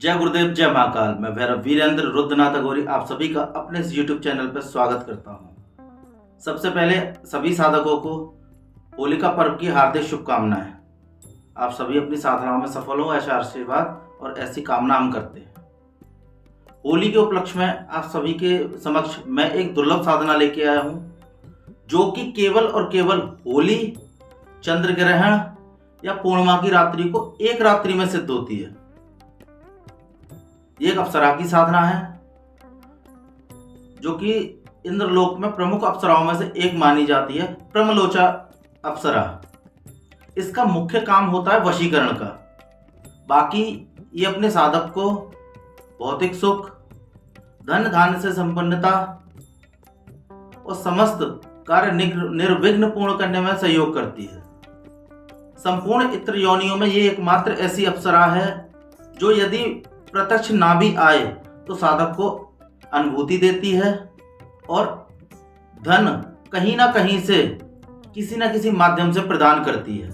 जय गुरुदेव, जय महाकाल। मैं भैरव वीरेंद्र रुद्रनाथ अघोरी आप सभी का अपने इस YouTube चैनल पर स्वागत करता हूं। सबसे पहले सभी साधकों को होलिका पर्व की हार्दिक शुभकामनाएं। आप सभी अपनी साधनाओं में सफल हो, ऐसा आशीर्वाद और ऐसी कामना हम करते हैं। होली के उपलक्ष्य में आप सभी के समक्ष मैं एक दुर्लभ साधना लेके आया हूं, जो कि केवल और केवल होली, चंद्र ग्रहण या पूर्णिमा की रात्रि को एक रात्रि में सिद्ध होती है। ये एक अप्सरा की साधना है, जो कि इंद्रलोक में प्रमुख अप्सराओं में से एक मानी जाती है, ब्रह्मलोचा अप्सरा। इसका मुख्य काम होता है वशीकरण का। बाकी ये अपने साधक को भौतिक सुख, धन धान्य से संपन्नता और समस्त कार्य निर्विघ्न पूर्ण करने में सहयोग करती है। संपूर्ण इत्र योनियों में ये एकमात्र ऐसी अप्सरा है जो यदि प्रत्यक्ष ना भी आए तो साधक को अनुभूति देती है और धन कहीं ना कहीं से किसी ना किसी माध्यम से प्रदान करती है।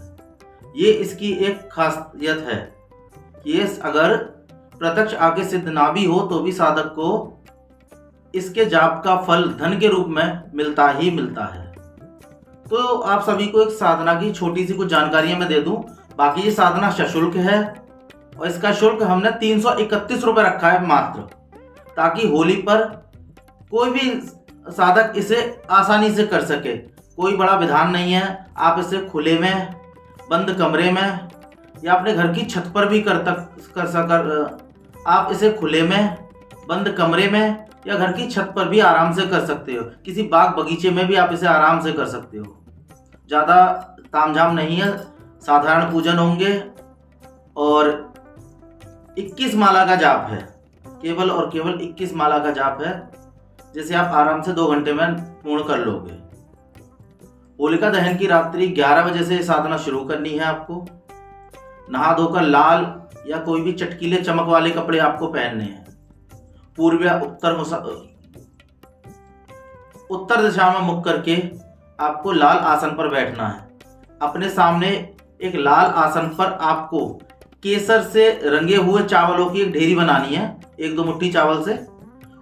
ये इसकी एक खासियत है कि ये अगर प्रत्यक्ष आगे सिद्ध ना भी हो तो भी साधक को इसके जाप का फल धन के रूप में मिलता ही मिलता है। तो आप सभी को एक साधना की छोटी सी कुछ जानकारियां मैं दे दूं। बाकी ये साधना सशुल्क है और इसका शुल्क हमने 331 रुपये रखा है मात्र, ताकि होली पर कोई भी साधक इसे आसानी से कर सके। कोई बड़ा विधान नहीं है। आप इसे खुले में, बंद कमरे में या अपने घर की छत पर भी आप इसे खुले में, बंद कमरे में या घर की छत पर भी आराम से कर सकते हो। किसी बाग बगीचे में भी आप इसे आराम से कर सकते हो। ज़्यादा तामझाम नहीं है, साधारण पूजन होंगे और 21 माला का जाप है। केवल और केवल 21 माला का जाप है, जिसे आप आराम से 2 घंटे में पूर्ण कर लोगे। होलिका दहन की रात्रि 11 बजे से साधना शुरू करनी है। आपको नहा धोकर लाल या कोई भी चटकीले चमक वाले कपड़े आपको पहनने हैं। पूर्व या उत्तर दिशा में मुख करके आपको लाल आसन पर बैठना है। अपने सामने एक लाल आसन पर आपको केसर से रंगे हुए चावलों की एक ढेरी बनानी है, 1-2 मुट्ठी चावल से।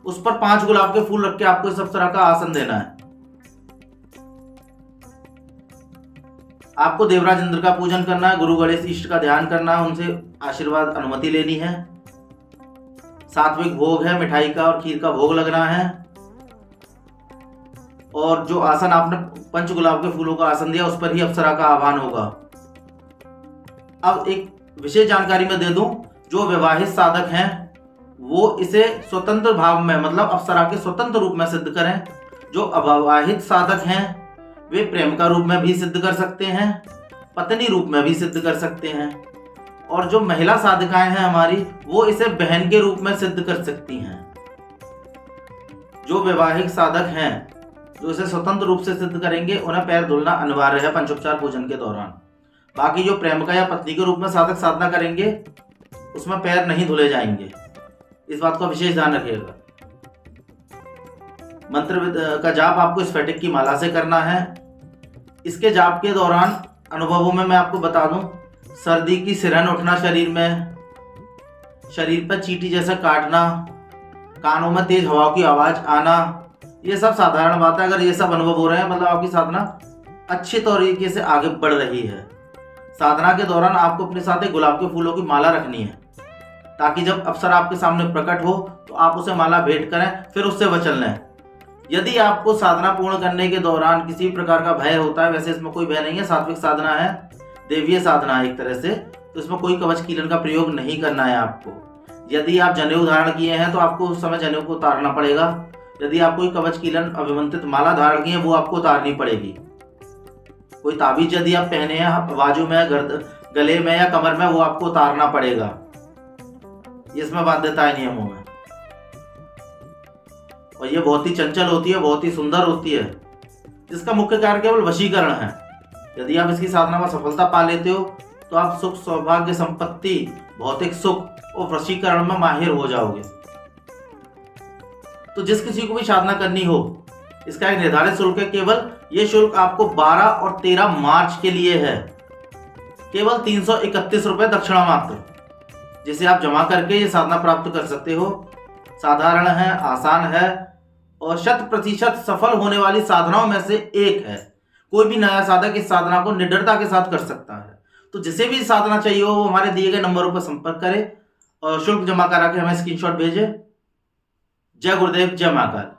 उस पर 5 गुलाब के फूल रख के आपको इस अप्सरा का आसन देना है। आपको देवराज इंद्र का पूजन करना है, गुरु गणेश इष्ट का ध्यान करना है, उनसे आशीर्वाद अनुमति लेनी है। सात्विक भोग है, मिठाई का और खीर का भोग लगना है। और जो आसन आपने 5 गुलाब के फूलों का आसन दिया, उस पर ही अप्सरा का आह्वान होगा। अब एक विशेष जानकारी मैं दे दूं, जो विवाहित साधक हैं वो इसे स्वतंत्र भाव में, मतलब अप्सरा के स्वतंत्र रूप में सिद्ध करें। जो अविवाहित साधक हैं वे प्रेम का रूप में भी सिद्ध कर सकते हैं, पत्नी रूप में भी सिद्ध कर सकते हैं। और जो महिला साधिकाएं हैं हमारी, वो इसे बहन के रूप में सिद्ध कर सकती हैं। जो वैवाहिक साधक हैं जो इसे स्वतंत्र रूप से सिद्ध करेंगे, उन्हें पैर धुलना अनिवार्य है पंचोपचार पूजन के दौरान। बाकी जो प्रेम का या पत्नी के रूप में साधक साधना करेंगे, उसमें पैर नहीं धुले जाएंगे। इस बात का विशेष ध्यान रखिएगा। मंत्र का जाप आपको स्फटिक की माला से करना है। इसके जाप के दौरान अनुभवों में मैं आपको बता दूं, सर्दी की सिरहन उठना शरीर में, शरीर पर चींटी जैसा काटना, कानों में तेज हवाओं की आवाज आना, ये सब साधारण बात है। अगर ये सब अनुभव हो रहे हैं, मतलब आपकी साधना अच्छे तरीके से आगे बढ़ रही है। साधना के दौरान आपको अपने साथ एक गुलाब के फूलों की माला रखनी है, ताकि जब अप्सरा आपके सामने प्रकट हो तो आप उसे माला भेंट करें, फिर उससे वचन लें। यदि आपको साधना पूर्ण करने के दौरान किसी प्रकार का भय होता है, वैसे इसमें कोई भय नहीं है, सात्विक साधना है, देवीय साधना है एक तरह से, तो इसमें कोई कवच कीलन का प्रयोग नहीं करना है आपको। यदि आप जनेऊ धारण किए हैं तो आपको उस समय जनेऊ को उतारना पड़ेगा। यदि आप कोई कवच कीलन अभिमंत्रित माला धारण किए हैं, वो आपको उतारनी पड़ेगी। कोई ताबीज यदि आप पहने हैं बाजू में, गले में या कमर में, वो आपको उतारना पड़ेगा। इसमें बाध्यता है नियमों में। और ये बहुत ही चंचल होती है, बहुत ही सुंदर होती है, जिसका मुख्य कार्य केवल वशीकरण है। यदि आप इसकी साधना में सफलता पा लेते हो तो आप सुख, सौभाग्य, संपत्ति, भौतिक सुख और वशीकरण में माहिर हो जाओगे। तो जिस किसी को भी साधना करनी हो, इसका एक निर्धारित शुल्क है। केवल ये शुल्क आपको 12 और 13 मार्च के लिए है। केवल 331 रुपये दक्षिणा मात्र। जिसे आप जमा करके ये साधना प्राप्त कर सकते हो। साधारण है, आसान है और 100% सफल होने वाली साधनाओं में से एक है। कोई भी नया साधक इस साधना को निडरता के साथ कर सकता है। तो जिसे भी साधना चाहिए हो वो हमारे दिए गए नंबरों पर संपर्क करे और शुल्क जमा करा के हमें स्क्रीनशॉट भेजे। जय गुरुदेव, जय महाकाल।